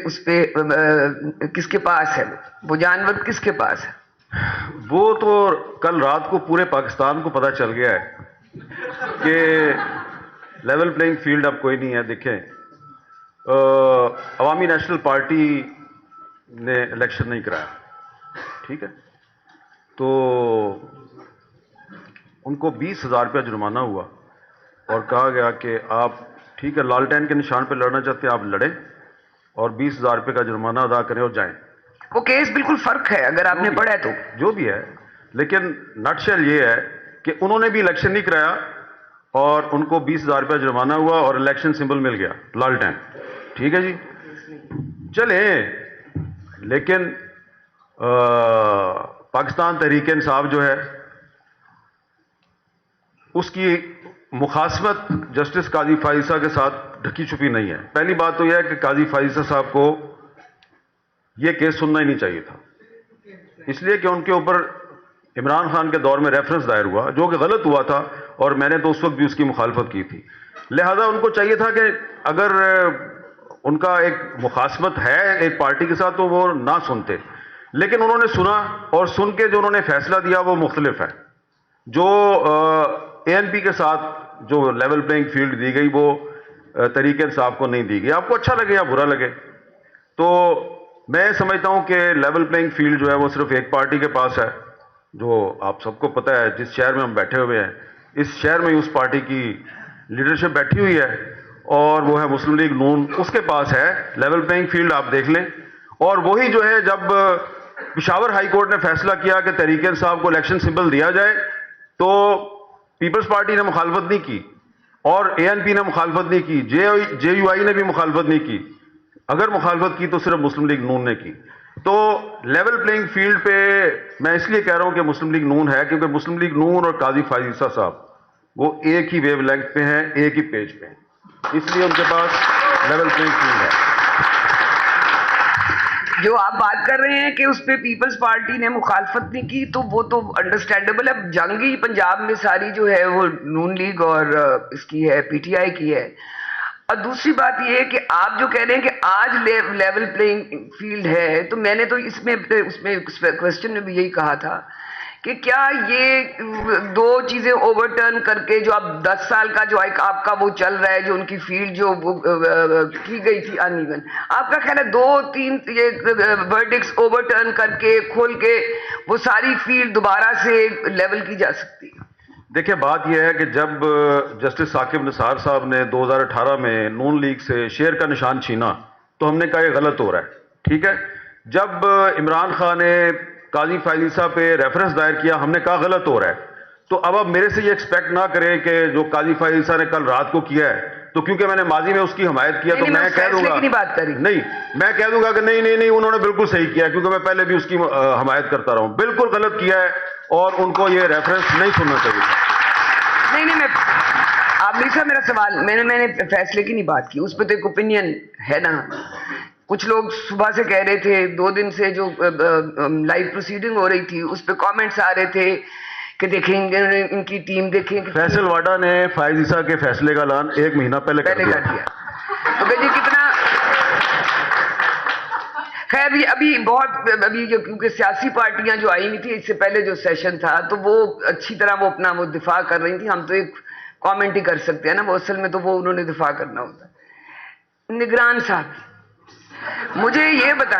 اس پہ کس کے پاس ہے وہ جانور کس کے پاس ہے؟ وہ تو کل رات کو پورے پاکستان کو پتہ چل گیا ہے کہ لیول پلینگ فیلڈ اب کوئی نہیں ہے. دیکھیں عوامی نیشنل پارٹی نے الیکشن نہیں کرایا, ٹھیک ہے, تو ان کو 20,000 روپیہ جرمانہ ہوا اور کہا گیا کہ آپ ٹھیک ہے لالٹین کے نشان پہ لڑنا چاہتے ہیں آپ لڑیں اور 20,000 روپے کا جرمانہ ادا کریں اور جائیں. وہ کیس بالکل فرق ہے اگر آپ نے پڑھا ہے تو. جو بھی ہے, لیکن نٹ شیل یہ ہے کہ انہوں نے بھی الیکشن نہیں کرایا اور ان کو 20,000 روپیہ جرمانہ ہوا اور الیکشن سمبل مل گیا لالٹین. ٹھیک ہے جی, چلیں, لیکن پاکستان تحریک انصاف جو ہے اس کی مخاصمت جسٹس قاضی فائزہ کے ساتھ ڈھکی چھپی نہیں ہے. پہلی بات تو یہ ہے کہ قاضی فائزہ صاحب کو یہ کیس سننا ہی نہیں چاہیے تھا, اس لیے کہ ان کے اوپر عمران خان کے دور میں ریفرنس دائر ہوا جو کہ غلط ہوا تھا اور میں نے تو اس وقت بھی اس کی مخالفت کی تھی. لہذا ان کو چاہیے تھا کہ اگر ان کا ایک مخاصمت ہے ایک پارٹی کے ساتھ تو وہ نہ سنتے, لیکن انہوں نے سنا اور سن کے جو انہوں نے فیصلہ دیا وہ مختلف ہے. جو اے این پی کے ساتھ جو لیول پلینگ فیلڈ دی گئی وہ تحریک انصاف کو نہیں دی گئی. آپ کو اچھا لگے یا برا لگے, تو میں سمجھتا ہوں کہ لیول پلینگ فیلڈ جو ہے وہ صرف ایک پارٹی کے پاس ہے, جو آپ سب کو پتہ ہے. جس شہر میں ہم بیٹھے ہوئے ہیں اس شہر میں اس پارٹی کی لیڈرشپ بیٹھی ہوئی ہے اور وہ ہے مسلم لیگ نون, اس کے پاس ہے لیول پلینگ فیلڈ. آپ دیکھ لیں. اور وہی جو ہے جب پشاور ہائی کورٹ نے فیصلہ کیا کہ تحریک انصاف کو الیکشن سمبل دیا جائے تو پیپلز پارٹی نے مخالفت نہیں کی اور اے این پی نے مخالفت نہیں کی, جے یو آئی نے بھی مخالفت نہیں کی. اگر مخالفت کی تو صرف مسلم لیگ نون نے کی. تو لیول پلینگ فیلڈ پہ میں اس لیے کہہ رہا ہوں کہ مسلم لیگ نون ہے کیونکہ مسلم لیگ نون اور قاضی فائزہ صاحب وہ ایک ہی ویو لینتھ پہ ہیں, ایک ہی پیج پہ ہیں, اس لیے ان کے پاس لیول پلینگ فیلڈ ہے. جو آپ بات کر رہے ہیں کہ اس پہ پیپلز پارٹی نے مخالفت نہیں کی تو وہ تو انڈرسٹینڈیبل ہے. جنگی پنجاب میں ساری جو ہے وہ نون لیگ اور اس کی ہے پی ٹی آئی کی ہے. اور دوسری بات یہ ہے کہ آپ جو کہہ رہے ہیں کہ آج لیول پلینگ فیلڈ ہے, تو میں نے تو اس میں کوشچن میں بھی یہی کہا تھا کہ کیا یہ دو چیزیں اوور ٹرن کر کے جو اب 10 سال کا جو آپ کا وہ چل رہا ہے جو ان کی فیلڈ جو کی گئی تھی ان ایون, آپ کا خیال ہے 2-3 یہ ورڈکٹس اوور ٹرن کر کے کھول کے وہ ساری فیلڈ دوبارہ سے لیول کی جا سکتی ہے؟ دیکھیں بات یہ ہے کہ جب جسٹس ثاقب نثار صاحب نے 2018 میں نون لیگ سے شیر کا نشان چھینا تو ہم نے کہا یہ غلط ہو رہا ہے. ٹھیک ہے, جب عمران خان نے قاضی فائزہ پہ ریفرنس دائر کیا ہم نے کہا غلط ہو رہا ہے. تو اب میرے سے یہ ایکسپیکٹ نہ کریں کہ جو قاضی فائزہ نے کل رات کو کیا ہے تو کیونکہ میں نے ماضی میں اس کی حمایت کیا تو میں کہہ دوں گا نہیں, میں کہہ دوں گا کہ نہیں انہوں نے بالکل صحیح کیا کیونکہ میں پہلے بھی اس کی حمایت کرتا رہا ہوں. بالکل غلط کیا ہے اور ان کو یہ ریفرنس نہیں سننا چاہیے. نہیں آپ میرا سوال میں نے فیصلے کی نہیں بات کی, اس پہ تو ایک اوپینین ہے نا. کچھ لوگ صبح سے کہہ رہے تھے 2 دن سے جو لائیو پروسیڈنگ ہو رہی تھی اس پہ کامنٹس آ رہے تھے کہ دیکھیں گے ان کی ٹیم دیکھیں. فیصل واڈا نے فائزہ کے فیصلے کا اعلان 1 مہینہ پہلے کر دیا. تو جی کتنا خیر ابھی کیونکہ سیاسی پارٹیاں جو آئی نہیں تھی اس سے پہلے جو سیشن تھا تو وہ اچھی طرح وہ اپنا وہ دفاع کر رہی تھی. ہم تو ایک کامنٹ ہی کر سکتے ہیں نا, وہ اصل میں تو وہ انہوں نے دفاع کرنا ہوتا ہے. نگران صاحب مجھے یہ بتائیں